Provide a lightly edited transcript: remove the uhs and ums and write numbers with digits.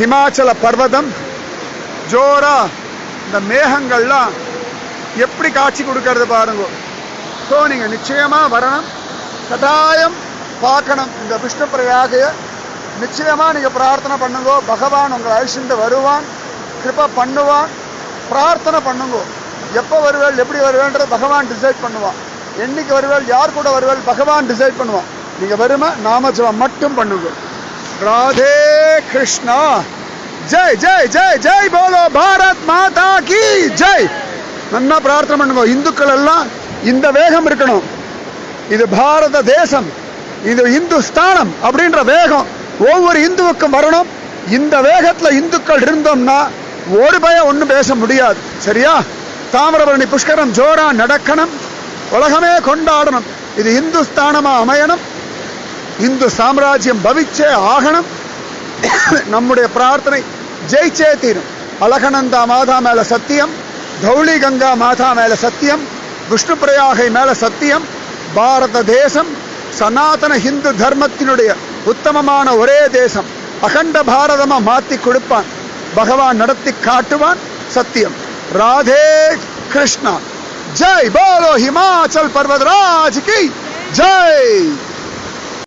ஹிமாச்சல பர்வதம் ஜோரா இந்த மேகங்கள்லாம் எப்படி காட்சி கொடுக்கறது பாருங்க. ஸோ நீங்க நிச்சயமா வரணும், கட்டாயம் பார்க்கணும் இந்த விஷ்ணு பிரயாகைய. நிச்சயமா நீங்க பிரார்த்தனை பண்ணுங்க, பகவான் உங்களை அழிச்சுட்டு வருவான், கிருபா பண்ணுவான். பிரார்த்தனை பண்ணுங்க. எப்போ வருவேள் எப்படி வருவேன்றது பகவான் டிசைட் பண்ணுவான். என்னைக்கு வருவேள் யார் கூட வருவேள் பகவான் டிசைட் பண்ணுவான். நீங்க வருமா நாமஜபம் மட்டும் பண்ணுங்க. ராதே கிருஷ்ணா. ஜெய் ஜெய் ஜெய் ஜெய் போலோ பாரத் மாதா கி ஜெய். நல்லா பிரார்த்தனை பண்ணுங்க. இந்துக்கள் எல்லாம் இந்த வேகம் இருக்கணும். இது பாரத தேசம், இது இந்துஸ்தானம் அப்படின்ற வேகம் ஒவ்வொரு இந்துவுக்கும் வரணும். இந்த வேகத்துல இந்துக்கள் இருந்தோம்னா ஒரு பயம் ஒன்றும் பேச முடியாது. சரியா? தாமிரபரணி புஷ்கரம் ஜோரா நடக்கணும், உலகமே கொண்டாடணும். இது இந்துஸ்தானமா அமையணும், இந்து சாம்ராஜ்யம் பவிச்சே ஆகணும். நம்முடைய பிரார்த்தனை ஜெயிச்சே தீரும். அலகநந்தா மாதா மேல சத்தியம், தௌளி கங்கா மாதா மேல சத்தியம், விஷ்ணு பிரயாகை மேல சத்தியம். பாரத தேசம் சனாதன ஹிந்து தர்மத்தினுடைய உத்தமமான ஒரே தேசம். அகண்ட பாரதமா மாத்தி கொடுப்பான் பகவான், நடத்தி காட்டுவான். சத்தியம். ராதே கிருஷ்ணா. ஜெய் போலோ ஹிமாச்சல் பர்வதராஜ் கி ஜெய்.